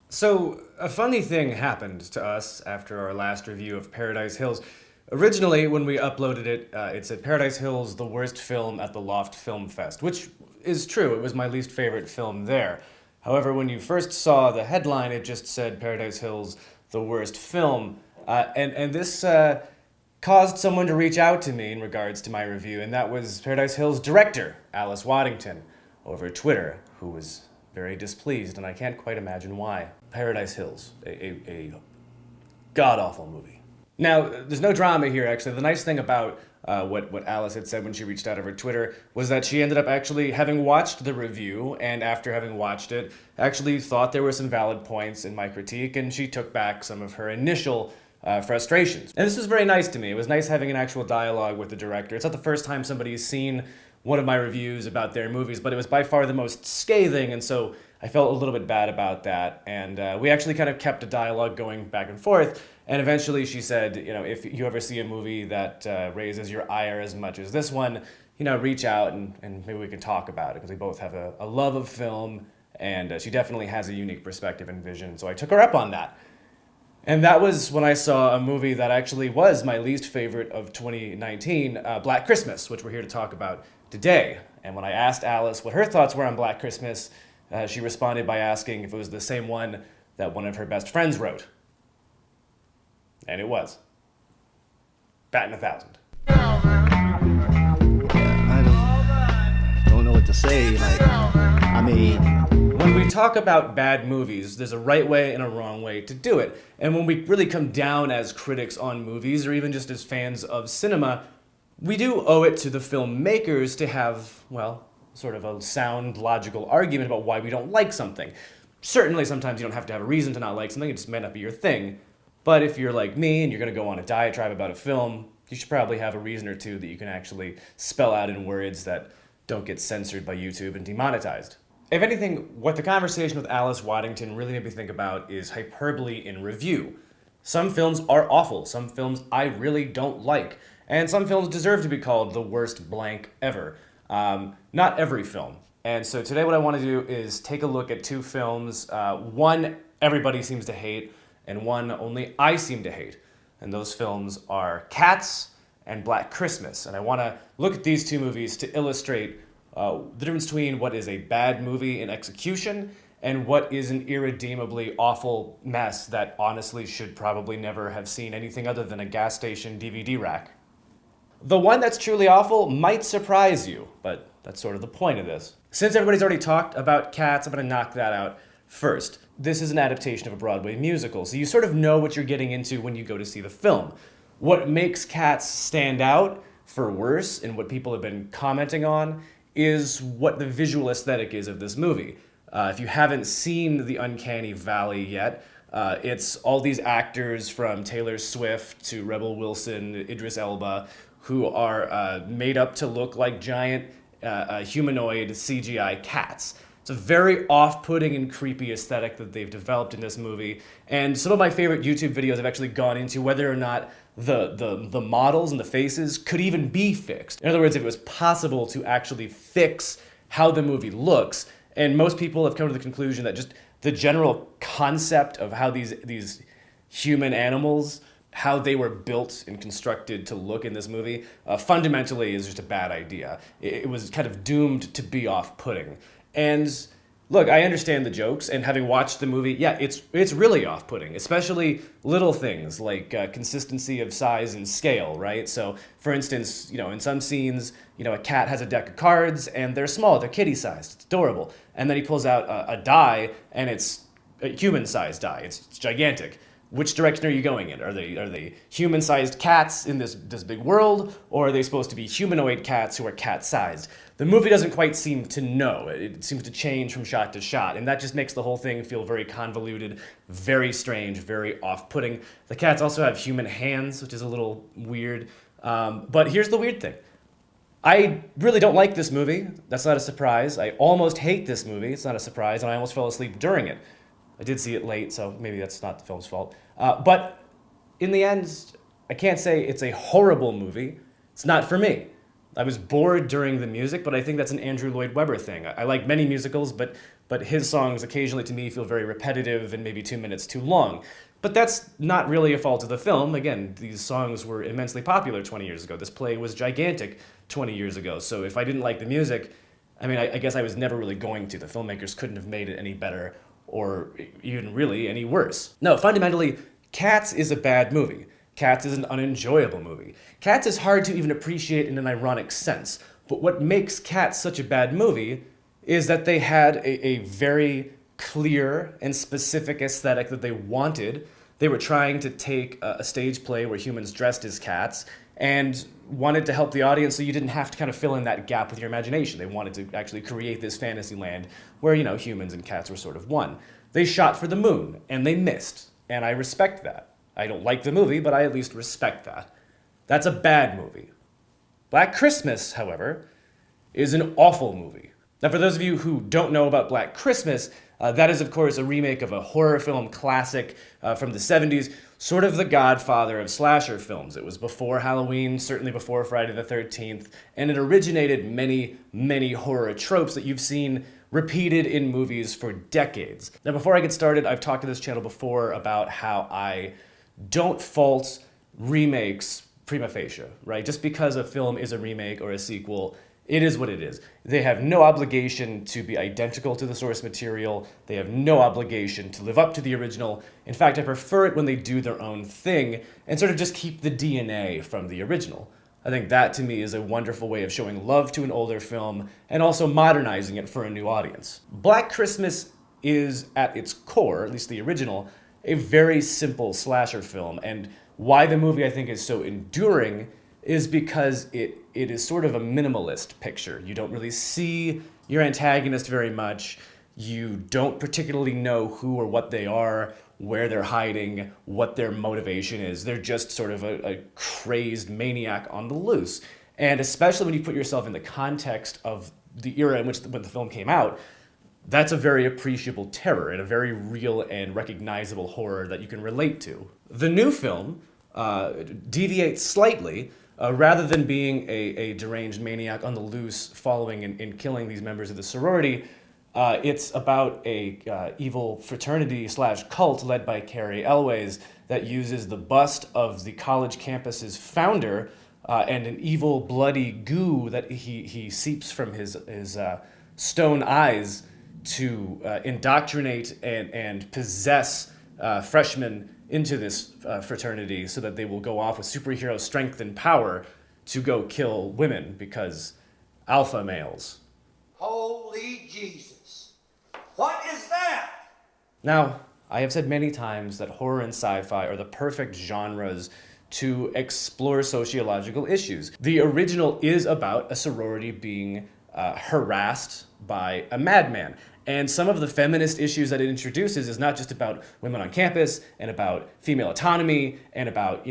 So, a funny thing happened to us after our last review of Paradise Hills. Originally, when we uploaded it, it said Paradise Hills, the worst film at the Loft Film Fest, which is true. It was my least favorite film there. However, when you first saw the headline, it just said Paradise Hills, the worst film. And this caused someone to reach out to me in regards to my review, and that was Paradise Hills director, Alice Waddington, over Twitter, who was very displeased, and I can't quite imagine why. Paradise Hills, a god-awful movie. Now, there's no drama here, actually. The nice thing about what Alice had said when she reached out over Twitter was that she ended up actually having watched the review, and after having watched it, actually thought there were some valid points in my critique, and she took back some of her initial frustrations. And this was very nice to me. It was nice having an actual dialogue with the director. It's not the first time somebody's seen one of my reviews about their movies, but it was by far the most scathing, and so I felt a little bit bad about that. And we actually kind of kept a dialogue going back and forth, and eventually she said, if you ever see a movie that raises your ire as much as this one, reach out and maybe we can talk about it, because we both have a love of film, and she definitely has a unique perspective and vision, so I took her up on that. And that was when I saw a movie that actually was my least favorite of 2019, Black Christmas, which we're here to talk about today. And when I asked Alice what her thoughts were on Black Christmas, she responded by asking if it was the same one that one of her best friends wrote. And it was. Batting 1,000. I don't know what to say. When we talk about bad movies, there's a right way and a wrong way to do it. And when we really come down as critics on movies, or even just as fans of cinema, we do owe it to the filmmakers to have, sort of a sound, logical argument about why we don't like something. Certainly, sometimes you don't have to have a reason to not like something, it just may not be your thing. But if you're like me and you're going to go on a diatribe about a film, you should probably have a reason or two that you can actually spell out in words that don't get censored by YouTube and demonetized. If anything, what the conversation with Alice Waddington really made me think about is hyperbole in review. Some films are awful, some films I really don't like, and some films deserve to be called the worst blank ever. Not every film. And so today what I want to do is take a look at two films, one everybody seems to hate, and one only I seem to hate. And those films are Cats and Black Christmas. And I want to look at these two movies to illustrate the difference between what is a bad movie in execution and what is an irredeemably awful mess that honestly should probably never have seen anything other than a gas station DVD rack. The one that's truly awful might surprise you, but that's sort of the point of this. Since everybody's already talked about Cats, I'm going to knock that out first. This is an adaptation of a Broadway musical, so you sort of know what you're getting into when you go to see the film. What makes Cats stand out, for worse, and what people have been commenting on, is what the visual aesthetic is of this movie. If you haven't seen The Uncanny Valley yet, it's all these actors from Taylor Swift to Rebel Wilson, Idris Elba, who are made up to look like giant humanoid CGI cats. It's a very off-putting and creepy aesthetic that they've developed in this movie, and some of my favorite YouTube videos have actually gone into whether or not the models and the faces could even be fixed. In other words, if it was possible to actually fix how the movie looks, and most people have come to the conclusion that just the general concept of how these human animals, how they were built and constructed to look in this movie, fundamentally is just a bad idea. It was kind of doomed to be off-putting. And look, I understand the jokes, and having watched the movie, yeah, it's really off-putting, especially little things like consistency of size and scale, right? So, for instance, in some scenes, a cat has a deck of cards, and they're small, they're kitty-sized, it's adorable. And then he pulls out a die, and it's a human-sized die, it's gigantic. Which direction are you going in? Are they human-sized cats in this big world, or are they supposed to be humanoid cats who are cat-sized? The movie doesn't quite seem to know. It seems to change from shot to shot, and that just makes the whole thing feel very convoluted, very strange, very off-putting. The cats also have human hands, which is a little weird. But here's the weird thing. I really don't like this movie. That's not a surprise. I almost hate this movie. It's not a surprise, and I almost fell asleep during it. I did see it late, so maybe that's not the film's fault. But in the end, I can't say it's a horrible movie. It's not for me. I was bored during the music, but I think that's an Andrew Lloyd Webber thing. I like many musicals, but but his songs occasionally to me feel very repetitive and maybe 2 minutes too long. But that's not really a fault of the film. Again, these songs were immensely popular 20 years ago. This play was gigantic 20 years ago. So if I didn't like the music, I guess I was never really going to. The filmmakers couldn't have made it any better or even really any worse. No, fundamentally, Cats is a bad movie. Cats is an unenjoyable movie. Cats is hard to even appreciate in an ironic sense. But what makes Cats such a bad movie is that they had a very clear and specific aesthetic that they wanted. They were trying to take a stage play where humans dressed as cats and wanted to help the audience so you didn't have to kind of fill in that gap with your imagination. They wanted to actually create this fantasy land where, humans and cats were sort of one. They shot for the moon, and they missed, and I respect that. I don't like the movie, but I at least respect that. That's a bad movie. Black Christmas, however, is an awful movie. Now, for those of you who don't know about Black Christmas, that is, of course, a remake of a horror film classic from the 70s, sort of the godfather of slasher films. It was before Halloween, certainly before Friday the 13th, and it originated many, many horror tropes that you've seen repeated in movies for decades. Now, before I get started, I've talked to this channel before about how I don't fault remakes prima facie, right? Just because a film is a remake or a sequel, it is what it is. They have no obligation to be identical to the source material. They have no obligation to live up to the original. In fact, I prefer it when they do their own thing and sort of just keep the DNA from the original. I think that, to me, is a wonderful way of showing love to an older film and also modernizing it for a new audience. Black Christmas is, at its core, at least the original, a very simple slasher film. And why the movie, I think, is so enduring is because it is sort of a minimalist picture. You don't really see your antagonist very much. You don't particularly know who or what they are, where they're hiding, what their motivation is. They're just sort of a crazed maniac on the loose. And especially when you put yourself in the context of the era in which when the film came out, that's a very appreciable terror and a very real and recognizable horror that you can relate to. The new film deviates slightly. Rather than being a deranged maniac on the loose following and killing these members of the sorority, it's about a evil fraternity / cult led by Carrie Elways that uses the bust of the college campus's founder and an evil bloody goo that he seeps from his stone eyes to indoctrinate and possess freshmen into this fraternity so that they will go off with superhero strength and power to go kill women because alpha males. Holy Jesus. What is that? Now, I have said many times that horror and sci-fi are the perfect genres to explore sociological issues. The original is about a sorority being harassed by a madman. And some of the feminist issues that it introduces is not just about women on campus and about female autonomy and about,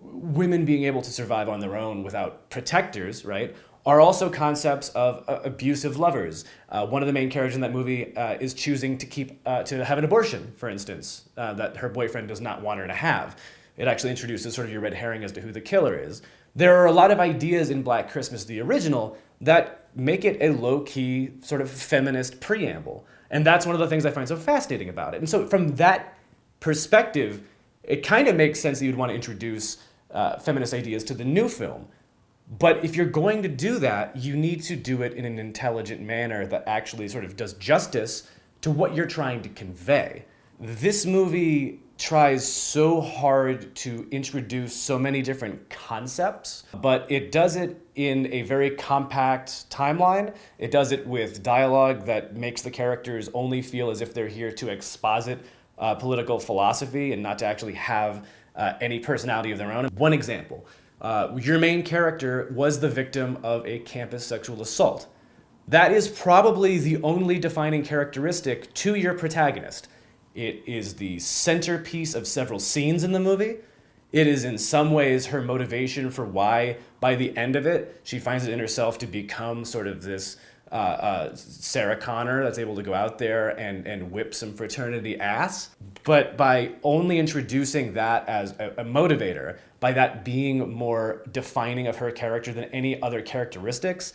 women being able to survive on their own without protectors, right? Are also concepts of abusive lovers. One of the main characters in that movie is choosing to have an abortion, for instance, that her boyfriend does not want her to have. It actually introduces sort of your red herring as to who the killer is. There are a lot of ideas in Black Christmas, the original, that make it a low-key sort of feminist preamble. And that's one of the things I find so fascinating about it. And so from that perspective, it kind of makes sense that you'd want to introduce feminist ideas to the new film. But if you're going to do that, you need to do it in an intelligent manner that actually sort of does justice to what you're trying to convey. This movie tries so hard to introduce so many different concepts, but it does it in a very compact timeline. It does it with dialogue that makes the characters only feel as if they're here to exposit political philosophy and not to actually have any personality of their own. One example, your main character was the victim of a campus sexual assault. That is probably the only defining characteristic to your protagonist. It is the centerpiece of several scenes in the movie. It is in some ways her motivation for why, by the end of it, she finds it in herself to become sort of this Sarah Connor that's able to go out there and whip some fraternity ass. But by only introducing that as a motivator, by that being more defining of her character than any other characteristics,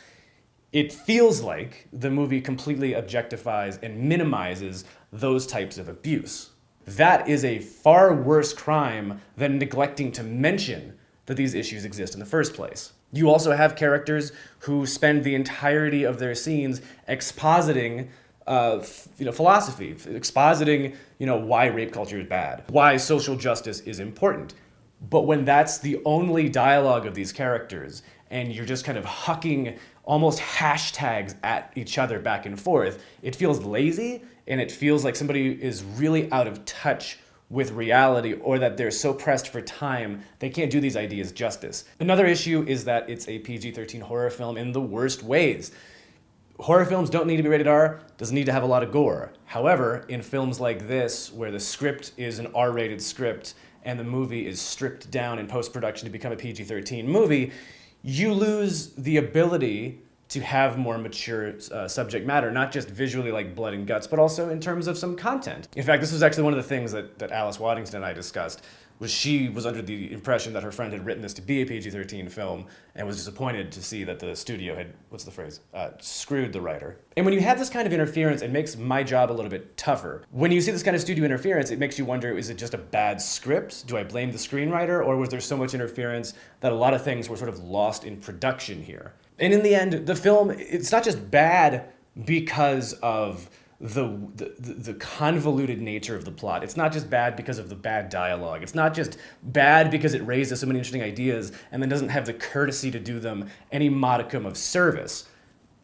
it feels like the movie completely objectifies and minimizes those types of abuse. That is a far worse crime than neglecting to mention that these issues exist in the first place. You also have characters who spend the entirety of their scenes expositing philosophy, expositing why rape culture is bad, why social justice is important. But when that's the only dialogue of these characters, and you're just kind of hucking almost hashtags at each other back and forth, it feels lazy, and it feels like somebody is really out of touch with reality, or that they're so pressed for time they can't do these ideas justice. Another issue is that it's a PG-13 horror film in the worst ways. Horror films don't need to be rated R, doesn't need to have a lot of gore. However, in films like this, where the script is an R-rated script and the movie is stripped down in post-production to become a PG-13 movie, you lose the ability to have more mature subject matter, not just visually like blood and guts, but also in terms of some content. In fact, this was actually one of the things that Alice Waddington and I discussed, was she was under the impression that her friend had written this to be a PG-13 film and was disappointed to see that the studio had, screwed the writer. And when you have this kind of interference, it makes my job a little bit tougher. When you see this kind of studio interference, it makes you wonder, is it just a bad script? Do I blame the screenwriter? Or was there so much interference that a lot of things were sort of lost in production here? And in the end, the film, it's not just bad because of the convoluted nature of the plot. It's not just bad because of the bad dialogue. It's not just bad because it raises so many interesting ideas and then doesn't have the courtesy to do them any modicum of service.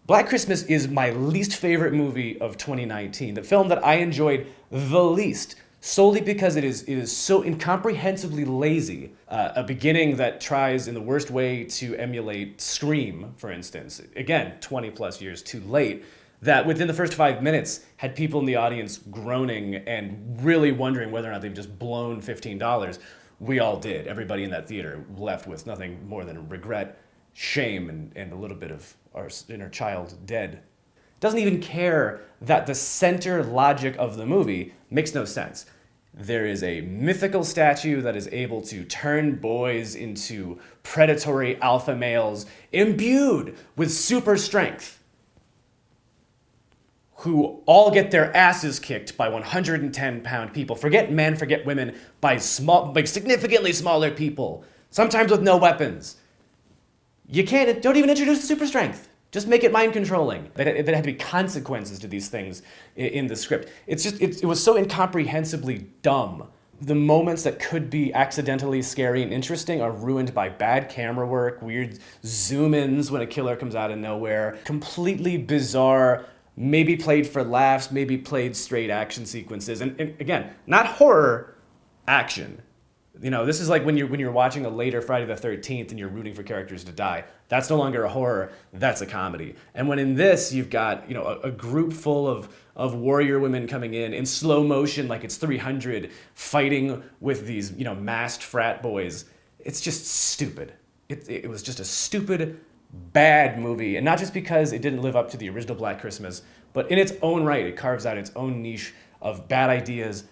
Black Christmas is my least favorite movie of 2019, the film that I enjoyed the least, solely because it is so incomprehensibly lazy. A beginning that tries in the worst way to emulate Scream, for instance. Again, 20 plus years too late. That within the first 5 minutes had people in the audience groaning and really wondering whether or not they've just blown $15. We all did. Everybody in that theater left with nothing more than regret, shame, and a little bit of our inner child dead. Doesn't even care that the center logic of the movie makes no sense. There is a mythical statue that is able to turn boys into predatory alpha males imbued with super strength, who all get their asses kicked by 110-pound people. Forget men, forget women, by significantly smaller people, sometimes with no weapons. Don't even introduce the super strength. Just make it mind controlling. There had to be consequences to these things in the script. It was so incomprehensibly dumb. The moments that could be accidentally scary and interesting are ruined by bad camera work, weird zoom-ins when a killer comes out of nowhere, completely bizarre, maybe played for laughs, maybe played straight action sequences. And again, not horror, action. This is like when you're watching a later Friday the 13th and you're rooting for characters to die. That's no longer a horror, that's a comedy. And when in this you've got a group full of warrior women coming in slow motion like it's 300, fighting with these masked frat boys, it's just stupid. It was just a stupid, bad movie. And not just because it didn't live up to the original Black Christmas, but in its own right, it carves out its own niche of bad ideas,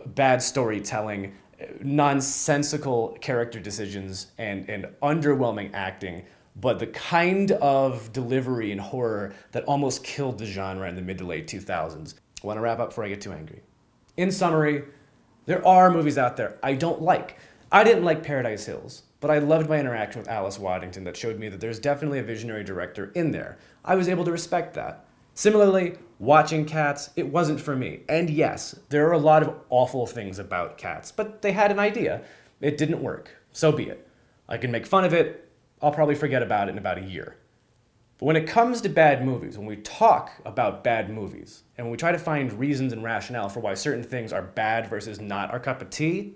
bad storytelling, nonsensical character decisions, and underwhelming acting, but the kind of delivery in horror that almost killed the genre in the mid to late 2000s. I want to wrap up before I get too angry. In summary, there are movies out there I don't like. I didn't like Paradise Hills, but I loved my interaction with Alice Waddington that showed me that there's definitely a visionary director in there. I was able to respect that. Similarly, watching Cats, it wasn't for me. And yes, there are a lot of awful things about Cats, but they had an idea. It didn't work. So be it. I can make fun of it. I'll probably forget about it in about a year. But when it comes to bad movies, when we talk about bad movies, and when we try to find reasons and rationale for why certain things are bad versus not our cup of tea,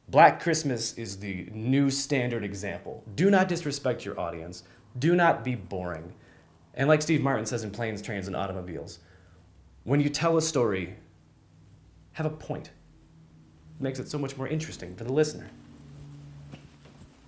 Black Christmas is the new standard example. Do not disrespect your audience. Do not be boring. And like Steve Martin says in Planes, Trains, and Automobiles, when you tell a story, have a point. It makes it so much more interesting for the listener.